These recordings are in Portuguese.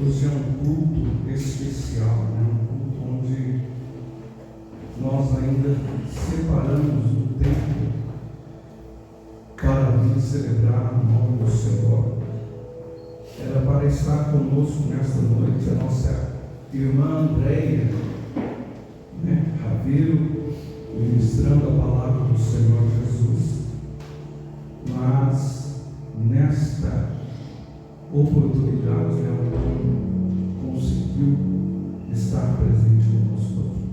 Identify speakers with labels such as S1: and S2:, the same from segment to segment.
S1: Hoje é um culto especial, né? Um culto onde nós ainda separamos o tempo para vir celebrar o nome do Senhor. Era para estar conosco nesta noite a nossa irmã Andréia, né? Raviro, ministrando a palavra do Senhor Jesus. Mas nesta oportunidade ela não conseguiu estar presente conosco aqui.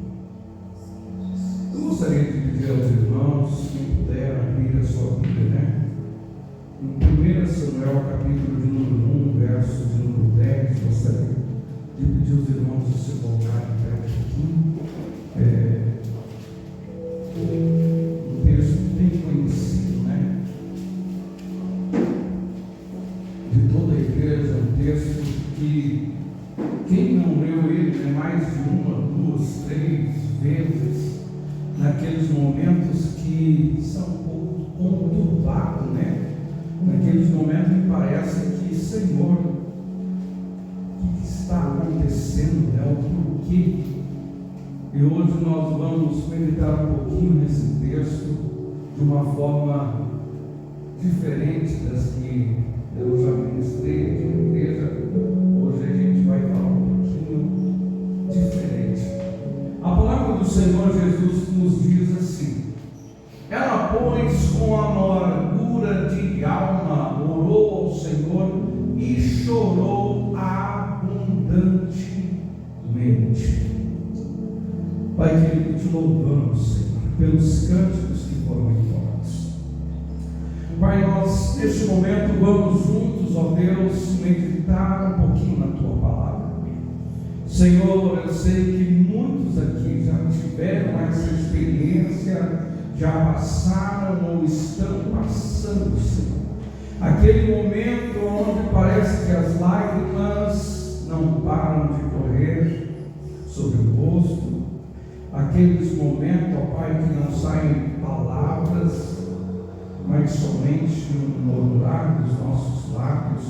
S1: Eu gostaria de pedir aos irmãos, quem puder abrir a sua Bíblia, né? Em 1 Samuel, capítulo de número 1, verso de número 10, gostaria de pedir aos irmãos a se colocarem perto aqui. Um texto bem conhecido, né? De toda a igreja, um texto que quem não leu ele, né, mais de uma, duas, três vezes, naqueles momentos que são um pouco conturbados, né? Naqueles momentos que parece que, Senhor, o que está acontecendo, né? O porquê? E hoje nós vamos meditar um pouquinho nesse texto de uma forma diferente das que eu já ministrei aqui na igreja. Hoje a gente vai falar um pouquinho diferente. A palavra do Senhor Jesus nos diz assim: ela, pois, com amargura de alma, orou ao Senhor e chorou abundantemente. Pai querido, te louvamos, Senhor, pelos cânticos que foram entoados. Pai, nós neste momento vamos juntos, ó Deus, meditar um pouquinho na tua palavra. Senhor, eu sei que muitos aqui já tiveram essa experiência, já passaram ou estão passando, Senhor. Aquele momento onde parece que as lágrimas não param de correr sobre o rosto. Aqueles momentos, ó Pai, que não saem palavras, mas somente o murmurar dos nossos lábios.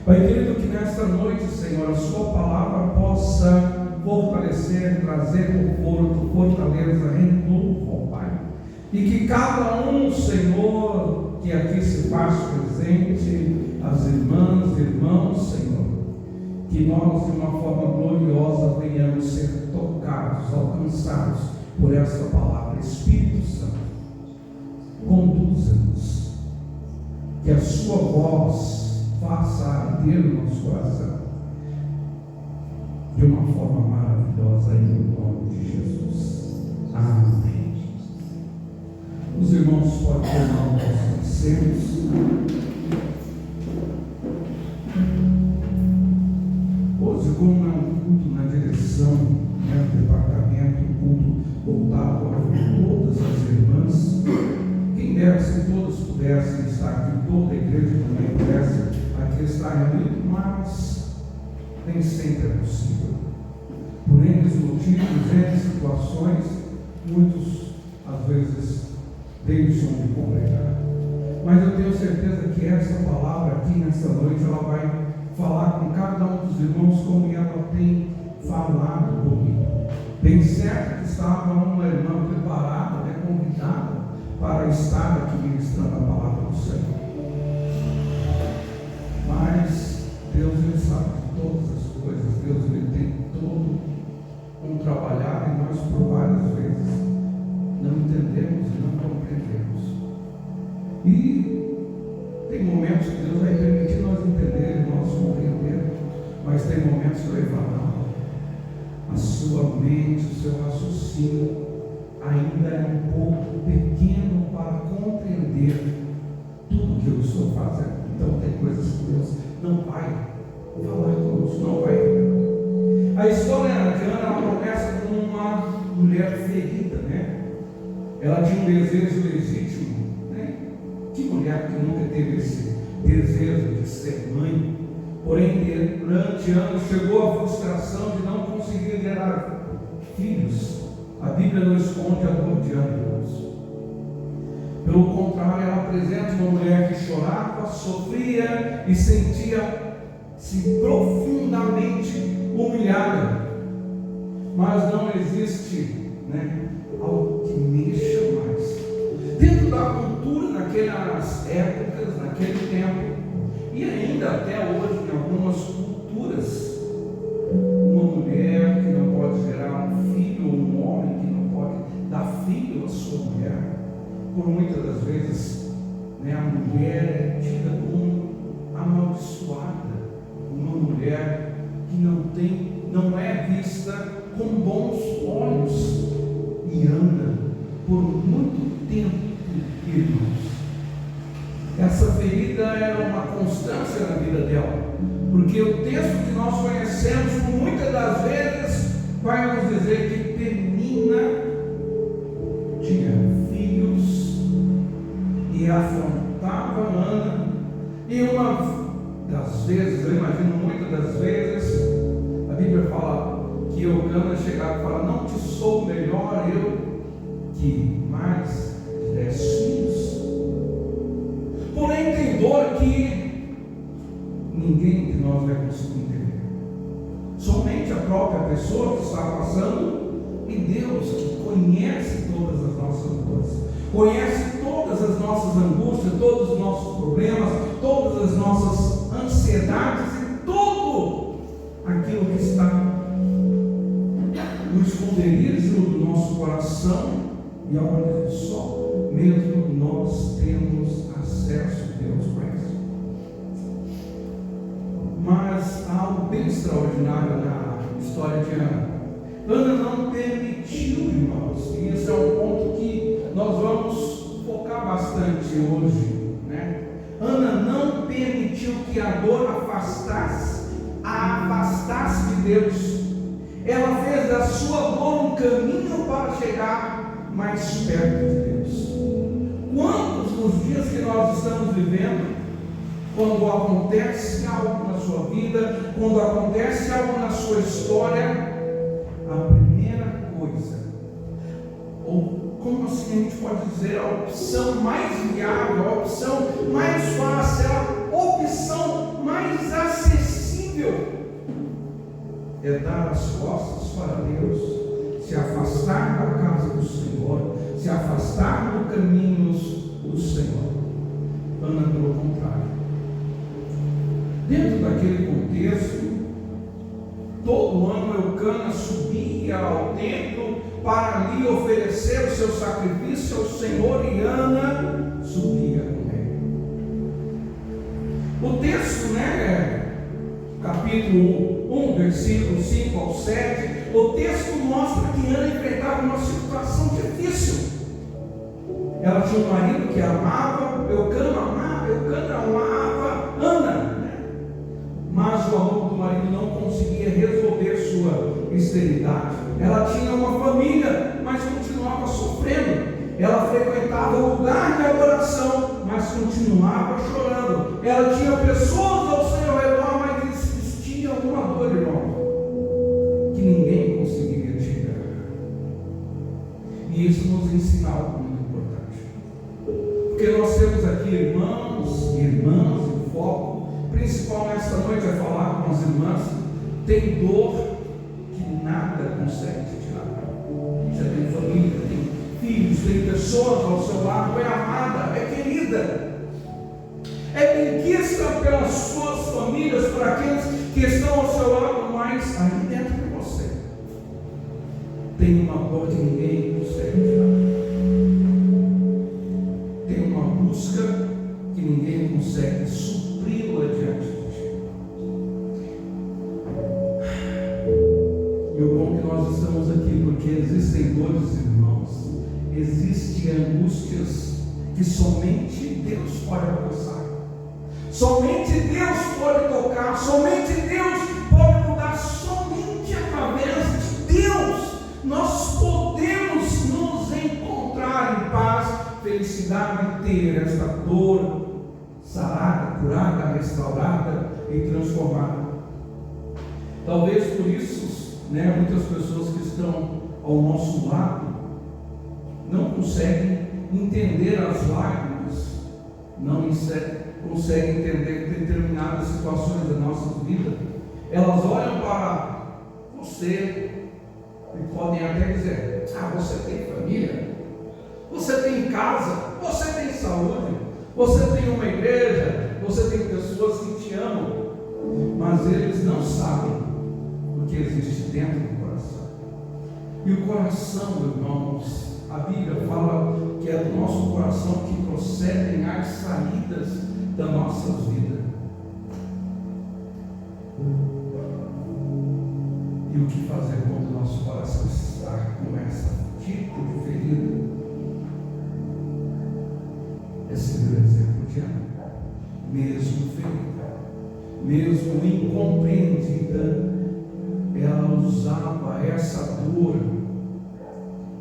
S1: Pai querido, que nesta noite, Senhor, a sua palavra possa fortalecer, trazer conforto, fortaleza, renovo, ó Pai. E que cada um, Senhor, que aqui se faz presente, as irmãs, irmãos, Senhor, que nós de uma forma gloriosa venhamos ser tocados, alcançados por essa palavra. Espírito Santo, conduza-nos, que a sua voz faça arder o nosso coração de uma forma maravilhosa em nome de Jesus. Amém. Os irmãos podem tomar os seus assentos. Hoje, como é um culto na direção, né, do departamento, um culto voltado a todas as irmãs, quem dera se todos pudessem estar aqui, toda a igreja também pudesse aqui estar reunido, mas nem sempre é possível. Por N motivos, N situações, muitos às vezes deixam de congregar. Mas eu tenho certeza que essa palavra aqui nessa noite, ela vai falar com cada um dos irmãos como ela tem falado comigo. Bem certo que estava uma irmã preparada, né, convidada para estar aqui ministrando a palavra do Senhor. Mas Deus, Ele sabe de todas as coisas. Deus, Ele tem todo um trabalhar e nós por várias vezes não entendemos e não compreendemos. E tem momentos que Deus vai permitir nós entender, nós compreender, mas tem momentos que vai falar, a sua mente, o seu raciocínio ainda é um pouco pequeno para compreender tudo que eu estou fazendo. Então tem coisas que Deus não vai falar conosco, não vai. A história de Ana, ela começa com uma mulher ferida, né? Ela tinha um desejo legítimo, né? Que mulher que nunca teve esse desejo de ser mãe? Porém, durante anos chegou a frustração de não conseguir gerar filhos. A Bíblia não esconde a dor de Ana. Pelo contrário, ela apresenta uma mulher que chorava, sofria e sentia se profundamente humilhada, mas não existe, algo que mexa mais. Dentro da cultura, naquelas épocas, naquele tempo, e ainda até hoje, em algumas culturas, uma mulher que não pode gerar um filho, ou um homem que não pode dar filho à sua mulher, por muitas das vezes, a mulher é tida como amaldiçoada, uma mulher que não é vista com bons olhos. E Ana, por muito tempo, irmãos, essa ferida era uma constância na vida dela, porque o texto que nós conhecemos, muitas das vezes, vai nos dizer que Penina tinha filhos e afrontava Ana, e uma das vezes, eu imagino muitas das vezes, a Bíblia fala que Eucana chegava e fala: não te sou melhor eu que mais 10 filhos. Porém, tem dor que ninguém de nós vai conseguir entender. Somente a própria pessoa que está passando, e Deus que conhece todas as nossas dores, conhece todas as nossas angústias, todos os nossos problemas, todas as nossas ansiedades e tudo aquilo que está no esconderijo do nosso coração, e aonde só mesmo nós temos acesso a Deus para isso. Mas há algo bem extraordinário na história de Ana. Ana não permitiu, irmãos, e esse é um ponto que nós vamos focar bastante hoje, Ana não permitiu que a dor a afastasse de Deus. Ela fez da sua dor um caminho para chegar mais perto de Deus. Quantos nos dias que nós estamos vivendo, quando acontece algo na sua vida, quando acontece algo na sua história, a primeira coisa, ou como assim a gente pode dizer, a opção mais viável, a opção mais fácil, a opção mais acessível, é dar as costas para Deus, se afastar da casa do Senhor, se afastar dos caminhos do Senhor. Ana, pelo contrário, dentro daquele contexto, todo ano Eucana subia ao templo para ali oferecer o seu sacrifício ao Senhor, e Ana subia com ele. O texto, capítulo 1, versículo 5 ao 7, o texto mostra que Ana enfrentava uma situação difícil. Ela tinha um marido que amava, Eucana amava Ana, mas o amor do marido não conseguia resolver sua esterilidade. Ela tinha uma família, mas continuava sofrendo. Ela frequentava o lugar de adoração, mas continuava chorando. Ela tinha pessoas ao seu redor, mas existia uma dor, irmão, que ninguém conseguiria tirar. E isso nos ensina algo muito importante, porque nós temos aqui irmãos e irmãs, e o foco principal nesta noite é falar com as irmãs. Tem dor que nada consegue te tirar. Você tem família, tem filhos, tem pessoas ao seu lado, é amada, é querida, é benquista pelas suas famílias, por aqueles que estão ao seu lado, mas aí dentro de você tem uma dor que ninguém consegue tirar, tem uma busca que ninguém consegue supri-la diante de ti. E o bom que nós estamos aqui, porque existem dores, irmãos, existem angústias que somente Deus pode alcançar, somente Deus pode tocar, somente Deus pode mudar, somente através de Deus nós podemos nos encontrar em paz, felicidade, ter esta dor sarada, curada, restaurada e transformada. Talvez por isso, muitas pessoas que estão ao nosso lado não conseguem entender as lágrimas, não conseguem entender determinadas situações da nossa vida, Elas olham para você e podem até dizer: você tem família, você tem casa, você tem saúde, você tem uma igreja, você tem pessoas que te amam. Mas eles não sabem o que existe dentro do coração. E o coração, irmãos, a Bíblia fala que é do nosso coração que procedem as saídas das nossas vidas. E o que fazer quando o nosso coração está com esse tipo de ferida? Esse é o meu exemplo de Ana. Mesmo ferida, mesmo incompreendida, ela usava essa dor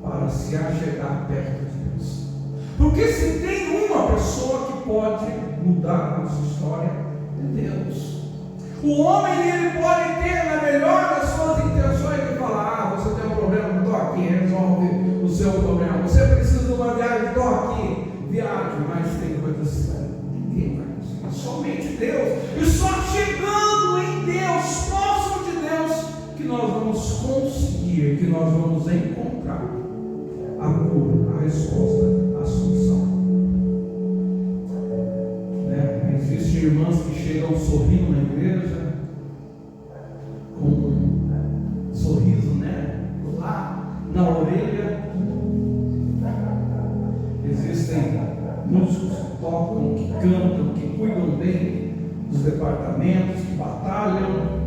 S1: para se achegar perto de Deus. Porque se tem uma pessoa que pode mudar a nossa história, é Deus. O homem, ele pode ter na melhor das suas intenções de falar: você tem um problema, estou aqui, resolve o seu problema. Você precisa de uma viagem, estou aqui, viagem. Mas tem coisas que ninguém vai conseguir, somente Deus. E só chegando em Deus, próximo de Deus, que nós vamos conseguir, que nós vamos encontrar a cura, a resposta, a solução. Existem irmãs que chegam sorrindo na igreja, com um sorriso, lá na orelha. Existem músicos que tocam, que cantam, que cuidam bem dos departamentos, que batalham,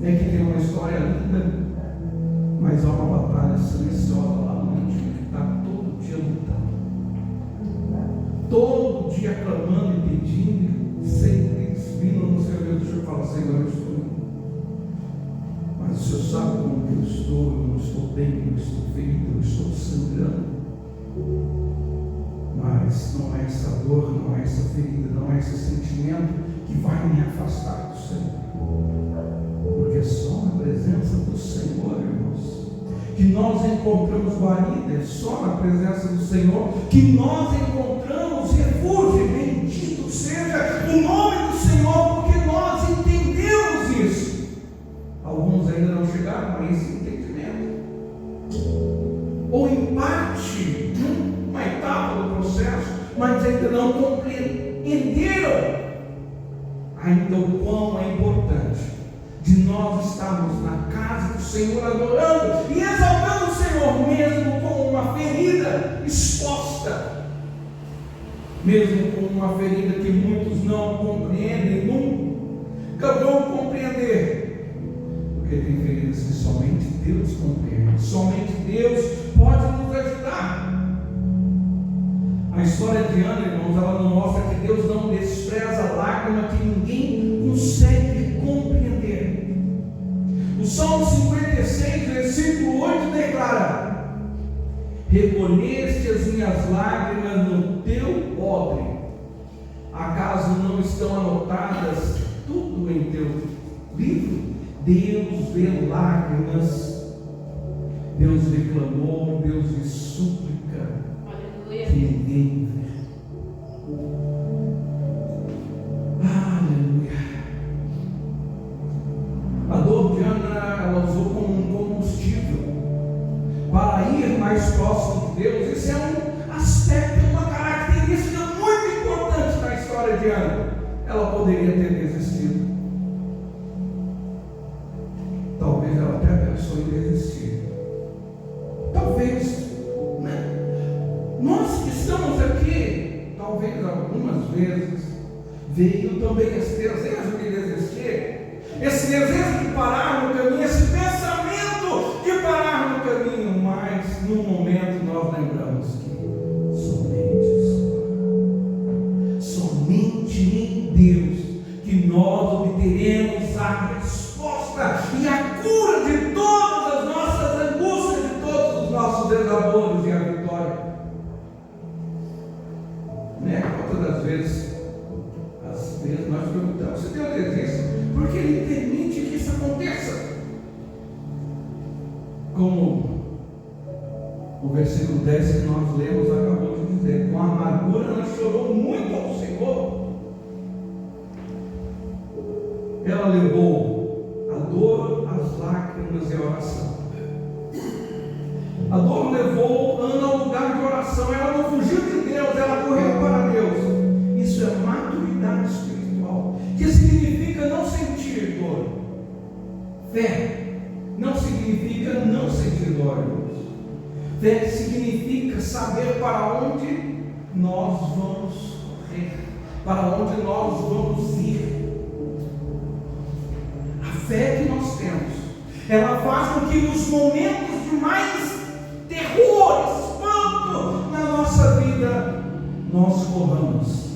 S1: que tem uma história linda, mas há uma batalha silenciosa lá no íntimo que está todo dia lutando, todo dia clamando e pedindo, sempre vindo no seu Deus. Deixa eu falar: Senhor, eu estou indo, mas o Senhor sabe como que eu não estou bem, eu estou ferido, eu estou sangrando. Mas não é essa dor, não é essa ferida, não é esse sentimento que vai me afastar do Senhor. Porque é só na presença do Senhor, irmãos, que nós encontramos guarida. É só na presença do Senhor que nós encontramos refúgio. Bendito seja o nome do Senhor, porque nós entendemos isso. Alguns ainda não chegaram a esse entendimento, ou em parte, uma etapa do processo, mas ainda não compreenderam ainda o quão é importante de nós estarmos na casa do Senhor, adorando e exaltando o Senhor, mesmo com uma ferida exposta, mesmo com uma ferida que muitos não compreendem, nunca vão compreender, porque tem feridas que somente Deus compreende, somente Deus pode nos ajudar. A história de Ana, irmãos, ela nos mostra que Deus não despreza a lágrima que ninguém consegue compreender. O Salmo 56, versículo 8 declara: recolheste as minhas lágrimas no teu odre, acaso não estão anotadas tudo em teu livro? Deus vê lágrimas, Deus vê clamor, Deus vê súplica que ninguém vê. Aleluia. A dor de Ana, ela usou como um combustível para ir mais próximo de Deus. Esse é um aspecto, uma característica muito importante na história de Ana. Ela poderia ter desistido. Talvez ela até pensou em desistir. Talvez, nós que estamos aqui, talvez algumas vezes, veio também esse desejo de desistir, esse desejo de parar no caminho, esse pensamento de parar no caminho, mas no momento nós lembramos que somente em Deus que nós obteremos a resposta e a cura de todas as nossas angústias, de todos os nossos desabores e a vitória. Quantas das vezes, nós perguntamos: se Deus existe, por que Ele permite que isso aconteça? Como o versículo 10 que nós lemos acabou de dizer: com amargura ela chorou muito ao Senhor. Ela levou dor, as lágrimas e a oração. A dor levou Ana ao lugar de oração. Ela não fugiu de Deus, ela correu para Deus. Isso é maturidade espiritual, que significa não sentir dor. Fé não significa não sentir dor. Fé significa saber para onde nós vamos correr, para onde nós vamos ir. A fé que nós temos, ela faz com que nos momentos de mais terror, espanto na nossa vida, nós corramos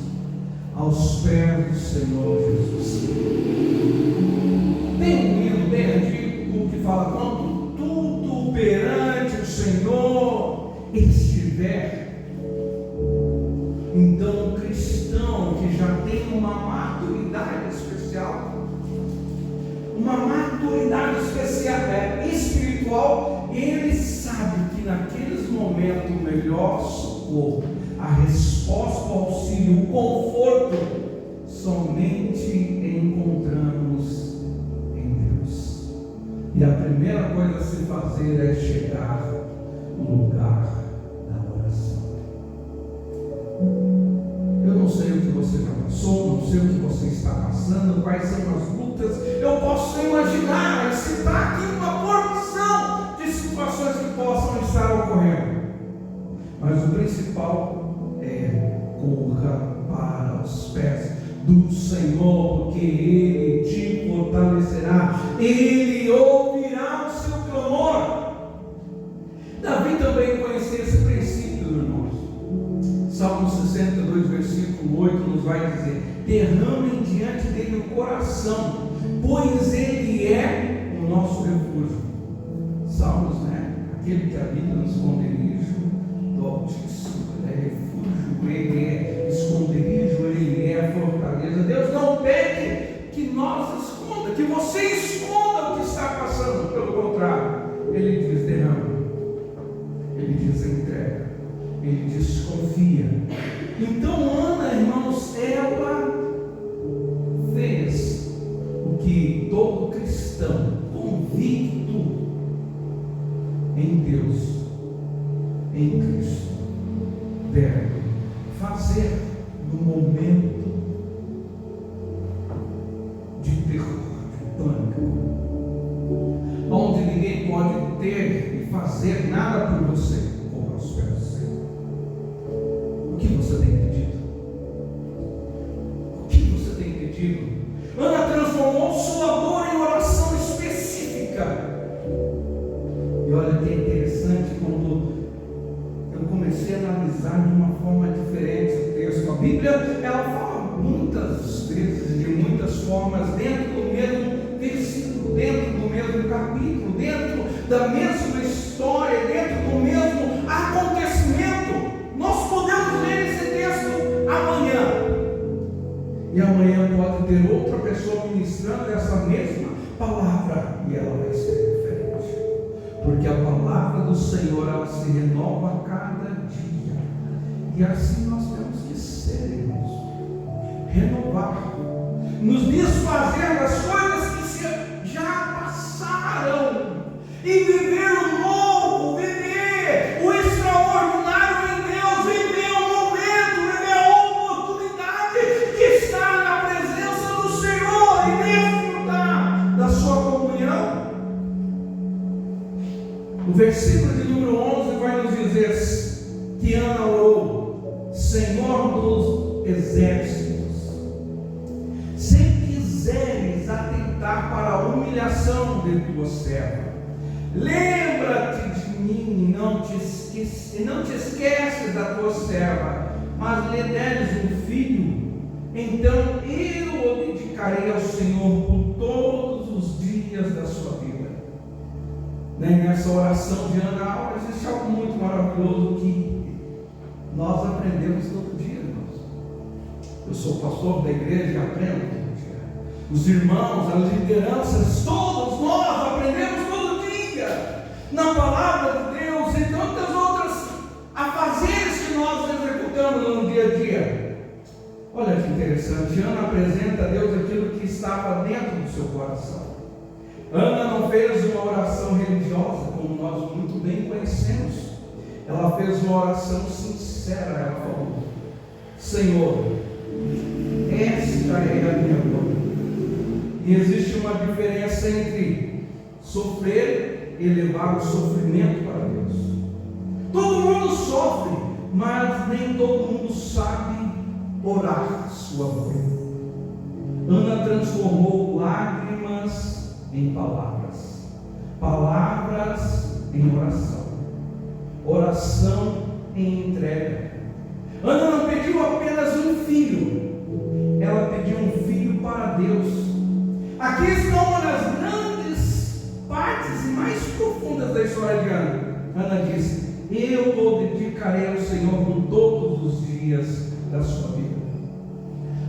S1: aos pés do Senhor Jesus. Tem um hino bem antigo que fala: quando tudo perante o Senhor estiver, então o cristão que já tem uma maturidade especial, espiritual, ele sabe que naqueles momentos o melhor socorro, a resposta, o auxílio, o conforto, somente encontramos em Deus. E a primeira coisa a se fazer é chegar no lugar da oração. Eu não sei o que você já passou, não sei o que você está passando, quais são as lutas. Eu posso imaginar, citar aqui uma porção de situações que possam estar ocorrendo. Mas o principal é: corra para os pés do Senhor, porque Ele te fortalecerá, Ele ouvirá o seu clamor. Davi também conhecia esse princípio, irmãos. Salmo 62, versículo 8 nos vai dizer: derramem diante dele o coração, pois Ele é o nosso refúgio. Salmos, aquele que habita no esconderijo do Altíssimo, Ele é refúgio, Ele é esconderijo, Ele é fortaleza. Deus não pede que nós esconda, que você esconda o que está passando. Pelo contrário, Ele diz: derrama, Ele diz: entrega, Ele diz: confia. Então Ana, irmãos, ela fez o que todo cristão convicto em Deus, em Cristo, deve fazer no momento de terror, de pânico, onde ninguém pode ter e fazer nada por você. Corra aos pés do Senhor. O que você tem pedido? O que você tem pedido? Ana transformou sua dor em oração específica. E olha que interessante, quando eu comecei a analisar de uma forma diferente o texto. A Bíblia, ela fala muitas vezes, de muitas formas, dentro do mesmo versículo, dentro do mesmo capítulo, dentro da mesma história, dentro do mesmo acontecimento. Nós podemos ler esse texto amanhã, e amanhã pode ter outra pessoa ministrando essa mesma palavra, e ela vai ser diferente, porque a palavra do Senhor, ela se renova a cada dia, e assim nós temos que ser, irmãos. Renovar, nos desfazer das coisas que já passaram, e viver o novo, viver o extraordinário em Deus, viver o momento, viver a oportunidade que está na presença do Senhor e desfrutar da sua comunhão. O versículo de número 11 vai nos dizer que Ana orou: Senhor dos exércitos, se quiseres atentar para a humilhação de tua serva, lembra-te de mim e não te esqueces da tua serva, mas lhe deres um filho, então eu o dedicarei ao Senhor por todos os dias da sua vida. Nessa oração de Ana existe algo muito maravilhoso que nós aprendemos todo dia, irmãos. Eu sou pastor da igreja e aprendo todo dia. Os irmãos, as lideranças, todos nós aprendemos todo dia na palavra de Deus e tantas outras afazeres que nós executamos no dia a dia. Olha que interessante, Ana apresenta a Deus aquilo que estava dentro do seu coração. Ana não fez uma oração religiosa, como nós muito bem conhecemos. Ela fez uma oração sincera. Ela falou: Senhor, esta é a minha dor. E existe uma diferença entre sofrer e levar o sofrimento para Deus. Todo mundo sofre, mas nem todo mundo sabe orar sua dor. Ana transformou lágrimas em palavras, palavras em oração, oração em entrega. Ana não pediu apenas um filho, ela pediu um filho para Deus. Aqui está uma das grandes partes mais profundas da história de Ana. Ana disse: eu o dedicarei ao Senhor por todos os dias da sua vida.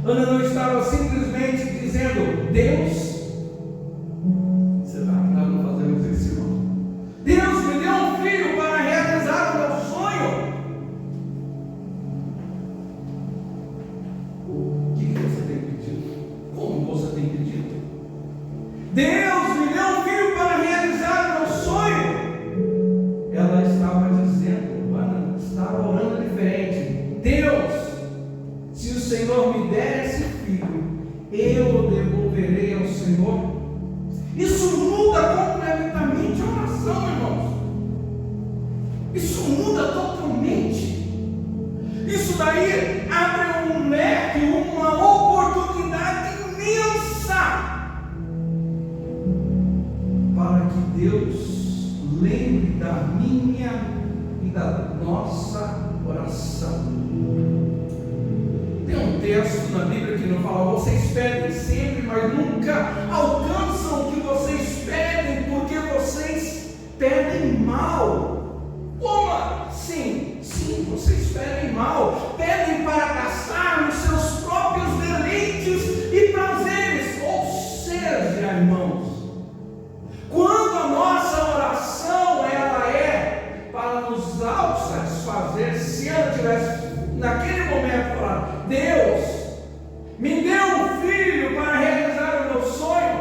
S1: Ana não estava simplesmente dizendo: Deus, será que nós não fazemos isso, irmão? Deus me deu um filho para realizar o meu sonho. O que você tem pedido? Como você tem pedido? Deus me deu um filho para realizar o meu sonho. Ela estava dizendo, Ana estava orando diferente: Deus, se o Senhor me der esse filho, eu o devolverei ao Senhor. Isso muda completamente a oração, irmãos. Isso muda totalmente. Isso daí abre um leque, uma oportunidade imensa para que Deus lembre da minha e da nossa oração. Tem um texto na Bíblia que não fala: vocês pedem sempre, mas nunca alcançam o que vocês pedem, porque vocês pedem mal. Como assim? Sim, vocês pedem mal, pedem para gastar nos seus próprios deleites e prazeres. Ou seja, irmãos, quando a nossa oração ela é para nos autossatisfazer, se ela tivesse naquele momento falar: Deus, me dê um filho para realizar o meu sonho,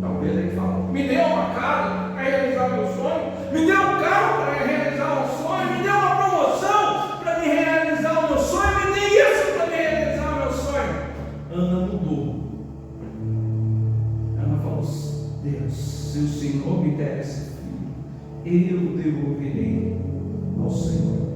S1: talvez ele fale: me dê uma casa para realizar o meu sonho, me dê um carro para realizar o sonho, me dê uma promoção para me realizar o meu sonho, me dê isso para me realizar o meu sonho. Ana mudou. Ana falou: Deus, se o Senhor me der esse filho, eu devolverei ao Senhor.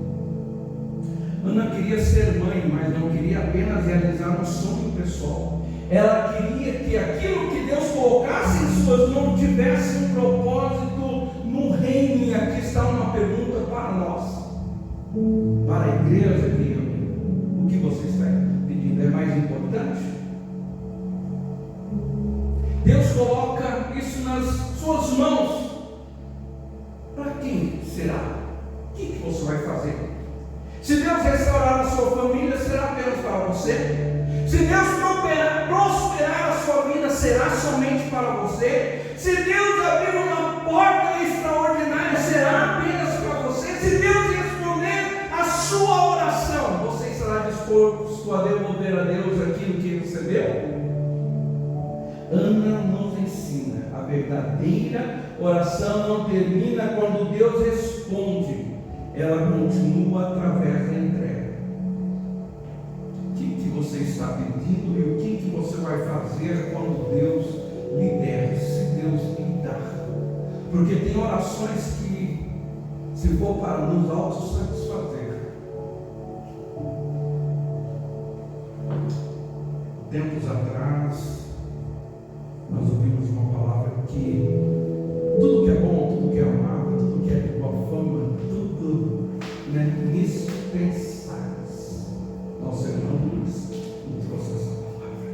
S1: Ana queria ser mãe, mas não queria apenas realizar um sonho pessoal. Ela queria que aquilo que Deus colocasse em suas mãos tivesse um propósito no reino. E aqui está uma pergunta para nós, para a igreja aqui: o que você está pedindo é mais importante? Deus coloca isso nas suas mãos. Para quem será? O que você vai fazer? Se Deus restaurar a sua família, será apenas para você? Se Deus prosperar a sua vida, será somente para você? Se Deus abrir uma porta extraordinária, será apenas para você? Se Deus responder a sua oração, você estará disposto a devolver a Deus aquilo que recebeu? Ana nos ensina: a verdadeira oração não termina quando Deus responde, ela continua através da entrega. O que você está pedindo e o que você vai fazer quando Deus lhe der, se Deus lhe dar? Porque tem orações que, se for para nos autossatisfazer, tempos atrás nós ouvimos uma palavra que tudo que é bom, tudo que é amável, tudo que é de boa fama, tudo indispensáveis. Nosso irmão Luiz nos trouxe essa palavra.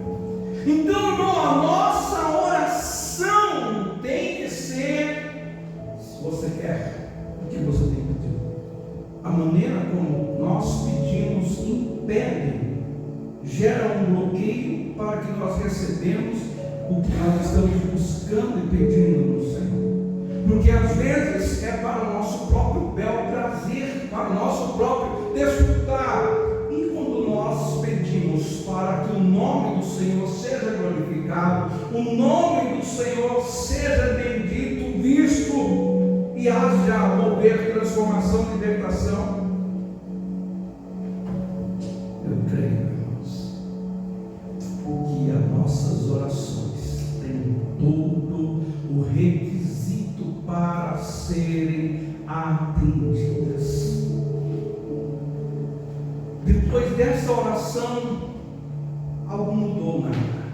S1: Então, irmão, a nossa oração tem que ser: se você quer, o que você tem pedido? A maneira como nós pedimos impede, gera um bloqueio para que nós recebemos o que nós estamos buscando e pedindo no Senhor. Porque às vezes é para o nosso próprio bel prazer, para o nosso próprio desfrutar. E quando nós pedimos para que o nome do Senhor seja glorificado, o nome do Senhor seja bendito, visto e haja mover transformação, libertação. Eu creio, irmãos, que as nossas orações têm todo o requisito para serem atendidas. Depois dessa oração, algo mudou na vida.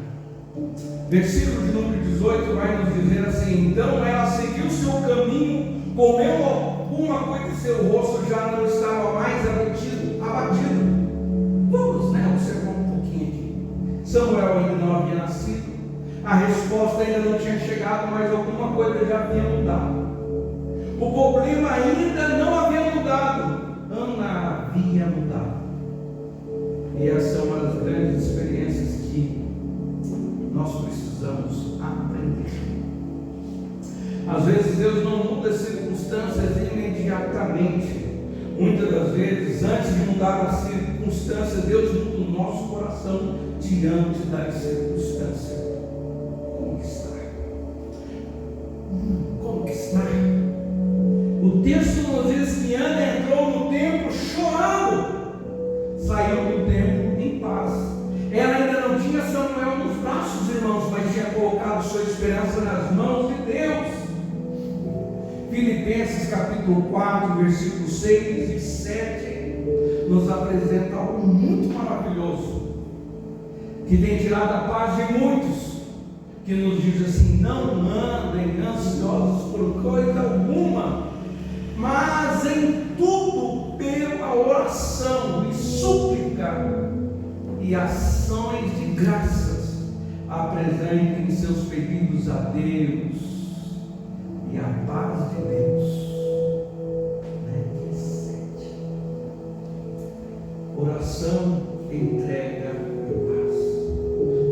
S1: Versículo de número 18 vai nos dizer assim: então ela seguiu seu caminho, comeu alguma coisa e seu rosto já não estava mais abatido. Vamos, observar um pouquinho aqui. Samuel ainda não havia nascido, a resposta ainda não tinha chegado, mas alguma coisa já havia mudado. O problema ainda não havia mudado, Ana havia mudado. E essa é uma das grandes experiências que nós precisamos aprender. Às vezes Deus não muda as circunstâncias imediatamente. Muitas das vezes, antes de mudar as circunstâncias, Deus muda o nosso coração diante das circunstâncias. Como que está? Como que está? O texto nos diz que Ana entrou no templo chorando. Saiu do templo em paz. Ela ainda não tinha Samuel nos braços, irmãos, mas tinha colocado sua esperança nas mãos de Deus. Filipenses capítulo 4, versículos 6 e 7 nos apresenta algo muito maravilhoso, que tem tirado a paz de muitos, que nos diz assim: não andem ansiosos por coisa alguma, mas em tudo pela oração e súplica e ações de graças apresentem seus pedidos a Deus, e a paz de Deus, oração, entrega e paz,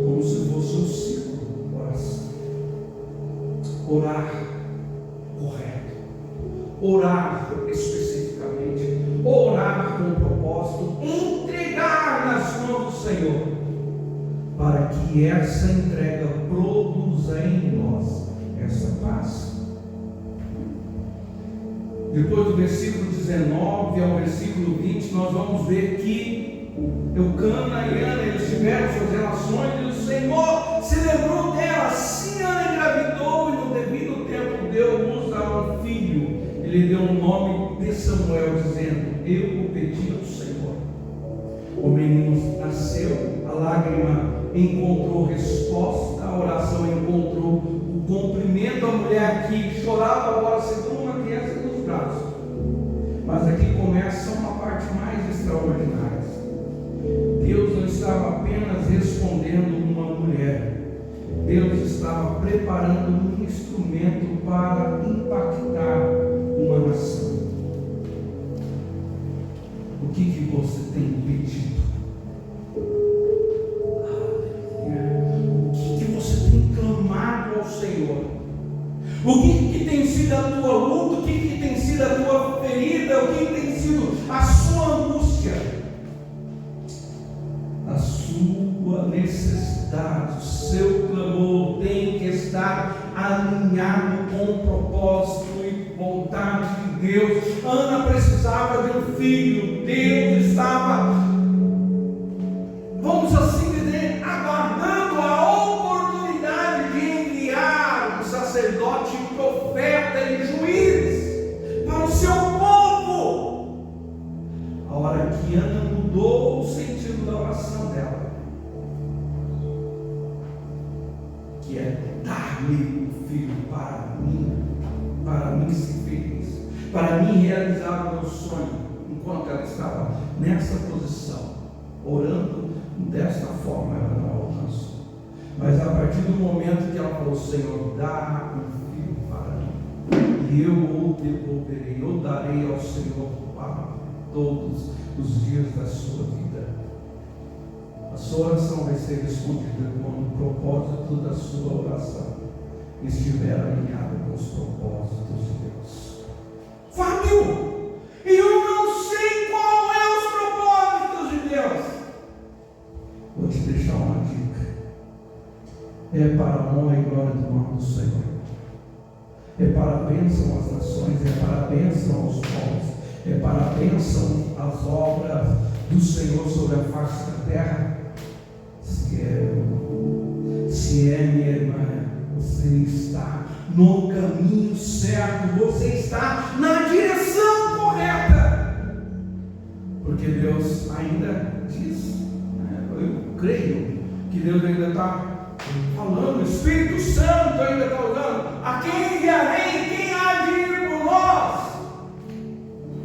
S1: como se fosse um ciclo. Oração, orar correto, orar especificamente, orar com propósito, entregar nas mãos do Senhor, para que essa entrega produza em nós essa paz. Depois do versículo 19 ao versículo 20, nós vamos ver que Eucana e Ana, eles tiveram suas relações, e o Senhor se lembrou dela. Assim Ana engravidou, e no devido tempo deu luz a um filho. Ele deu o nome de Samuel, dizendo: eu o pedi ao Senhor. O menino nasceu, a lágrima encontrou resposta, a oração encontrou o cumprimento. A mulher que chorava agora se tornou uma criança nos braços. Mas aqui começa uma parte mais extraordinária. Deus não estava apenas respondendo uma mulher, Deus estava preparando um instrumento para impactar uma nação. O que você tem pedido? O que você tem clamado ao Senhor? O que tem sido a tua luta? O que tem sido a tua ferida? O que tem sido a sua angústia? A sua necessidade, o seu clamor tem que estar alinhado com o propósito e vontade de Deus. Ana precisava de um filho. Deus estava, vamos assim dizer, aguardando a oportunidade de enviar um sacerdote, profeta e juiz para o seu povo. A hora que Ana mudou o sentido da oração dela, que é dar-me o filho para mim ser feliz, para mim realizar o meu sonho. Enquanto ela estava nessa posição, orando desta forma, ela não alcançou. Mas a partir do momento que ela falou: Senhor, dá um filho para mim, e eu o devolverei, eu darei ao Senhor para todos os dias da sua vida. A sua oração vai ser respondida quando o propósito da sua oração estiver alinhado com os propósitos de Deus. Fábio, eu não sei qual é os propósitos de Deus. Vou te deixar uma dica. é para a honra e glória do nome do Senhor. É para a bênção às nações, é para a bênção aos povos, é para a bênção às obras do Senhor sobre a face da terra. Se é, minha irmã, você está no caminho certo, você está na direção correta, porque Deus ainda diz, eu creio que Deus ainda está falando, o Espírito Santo ainda está usando, a quem enviarei, quem há de ir por nós?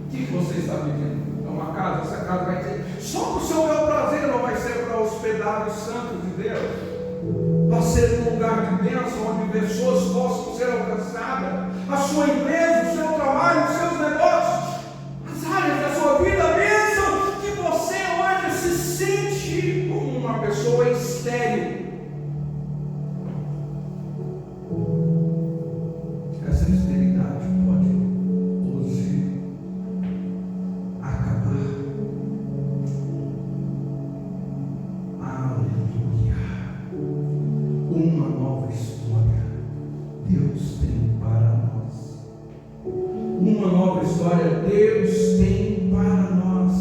S1: O que você está pedindo? É uma casa, essa casa vai ser só para o seu bel prazer, ou vai ser para hospedar os santos de Deus? Vai ser um lugar de bênção, onde pessoas possam ser alcançadas, a sua empresa, o seu trabalho, os seus negócios, as áreas da sua vida, a bênção que você hoje se sente como uma pessoa estéril. Essa esterilidade pode hoje acabar. Aleluia. Uma nova história Deus tem para nós. Uma nova história Deus tem para nós.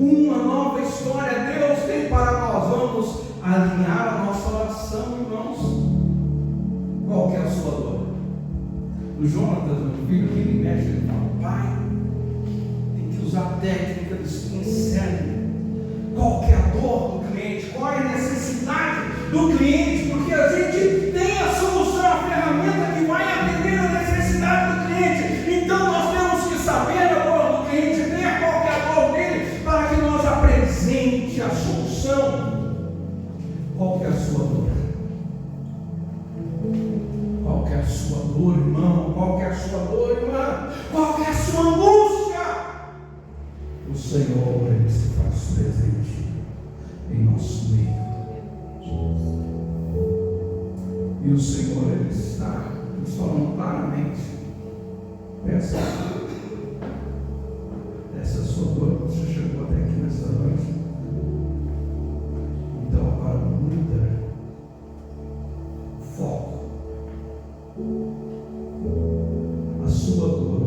S1: Uma nova história Deus tem para nós. Vamos alinhar a nossa oração, irmãos. Qual que é a sua dor? O Jonatas, meu filho, que ele mexe, ele fala: pai, tem que usar a técnica do spin selling. Qual que é a dor do cliente? Qual é a necessidade do cliente? Porque a gente tem a solução, a ferramenta que vai atender a necessidade do cliente. Então nós temos que saber a dor do cliente, ver qual que é a dor dele, para que nós apresente a solução. Qual que é a sua dor? Qual que é a sua dor, irmão? Qual que é a sua dor, irmã? Qual que é a sua angústia? O Senhor, Ele se faz presente em nosso meio. E o Senhor, Ele está nos falando claramente. Essa sua dor, você chegou até aqui nessa noite. Então agora muda o foco. A sua dor,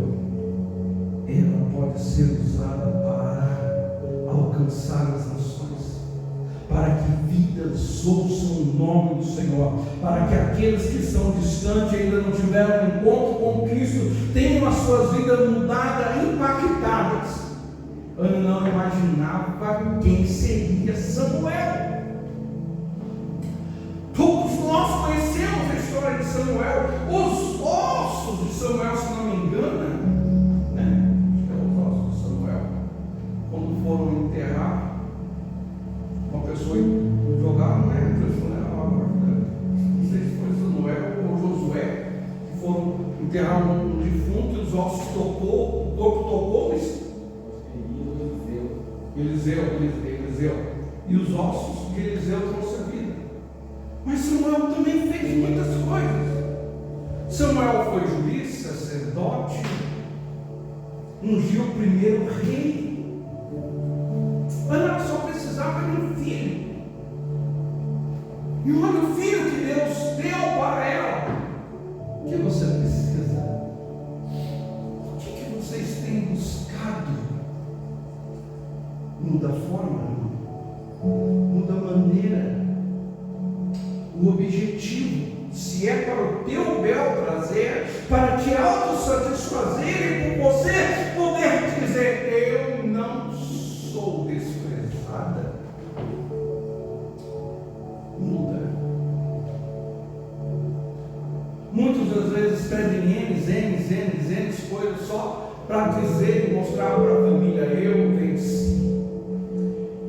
S1: ela pode ser usada para alcançar as nações, para que vidas ouçam o nome do Senhor, para que aqueles que estão distantes e ainda não tiveram um encontro com Cristo tenham as suas vidas mudadas, impactadas. Eu não imaginava quem seria Samuel. Todos nós conhecemos a história de Samuel, os ossos de Samuel, se não me engano, né? Acho que é os ossos de Samuel, quando foram enterrar uma pessoa e jogaram, né? Não sei se foi Samuel ou Josué, que foram enterrar um defunto e os ossos tocou, o corpo tocou isso. Eliseu. E os ossos de Eliseu trouxe a vida. Mas Samuel também fez muitas coisas. Samuel foi juiz, sacerdote, ungiu o primeiro rei. Ana só precisava de um filho. E olha o filho que Deus deu para ela. O que você precisa? O que vocês têm buscado? Muda a forma, muda a maneira, o objetivo. Se é para o teu bel prazer, para te autossatisfazer e por você poder dizer: eu não sou desprezada. Muda. Muitas das vezes pedem N coisas só para dizer e mostrar para a família: eu venci,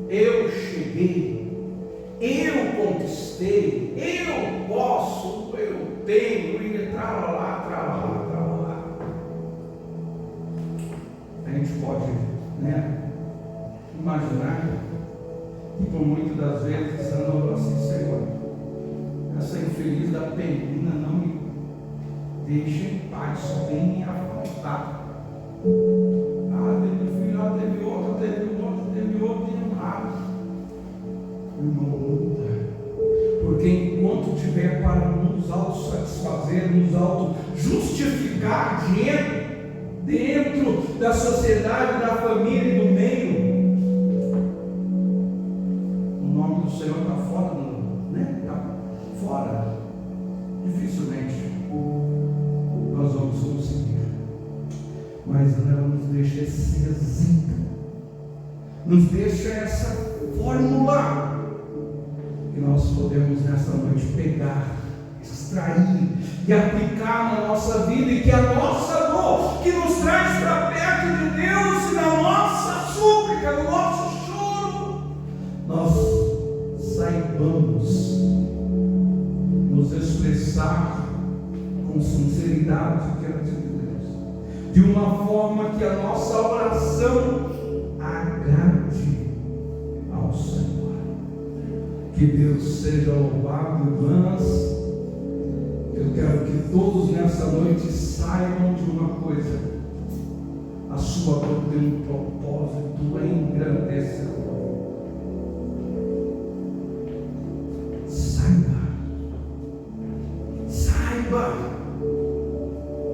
S1: eu cheguei, eu conquistei, eu posso, eu tenho, e trava lá. A gente pode, imaginar que por muitas das vezes andou assim: Senhor, essa infeliz da Penina não me deixa em paz, só tem minha vontade. Teve filho, teve outro, teve mais. Irmão, muda. Porque enquanto tiver para nos autossatisfazer, nos auto-justificar dentro da sociedade, da família e do meio, o nome do Senhor está fora, né? Está fora. Dificilmente nós vamos conseguir. Mas não nos deixa esse exemplo, nos deixa essa fórmula que nós podemos nessa noite pegar, extrair e aplicar na nossa vida, e que a nossa dor que nos traz para perto de Deus, e na nossa súplica, no nosso choro, nós saibamos nos expressar com sinceridade diante de Deus, de uma forma que a nossa oração agrade ao Senhor. Que Deus seja louvado, irmãs. Eu quero que todos nessa noite saibam de uma coisa: a sua dor tem um propósito engrandecedor.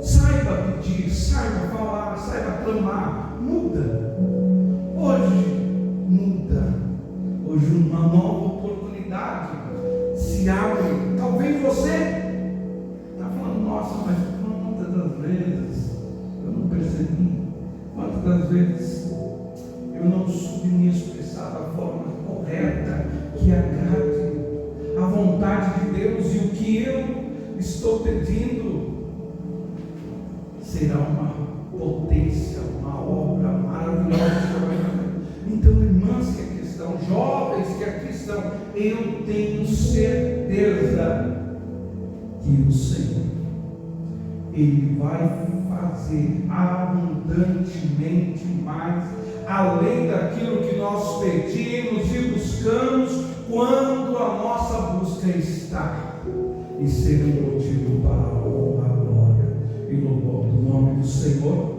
S1: Saiba pedir, saiba falar, saiba clamar. Muda. Hoje muda. Hoje uma nova oportunidade se abre. Talvez você está falando: nossa, mas quantas das vezes eu não percebi, quantas das vezes eu não soube me expressar da forma correta, que agrade a vontade de Deus, e o que eu estou pedindo será uma potência, uma obra maravilhosa. Então, irmãs que aqui estão, jovens que aqui estão, eu tenho certeza que o Senhor, Ele vai fazer abundantemente mais, além daquilo que nós pedimos e buscamos, quando a nossa busca está, e ser um motivo para a honra, a glória e louvor do nome do Senhor.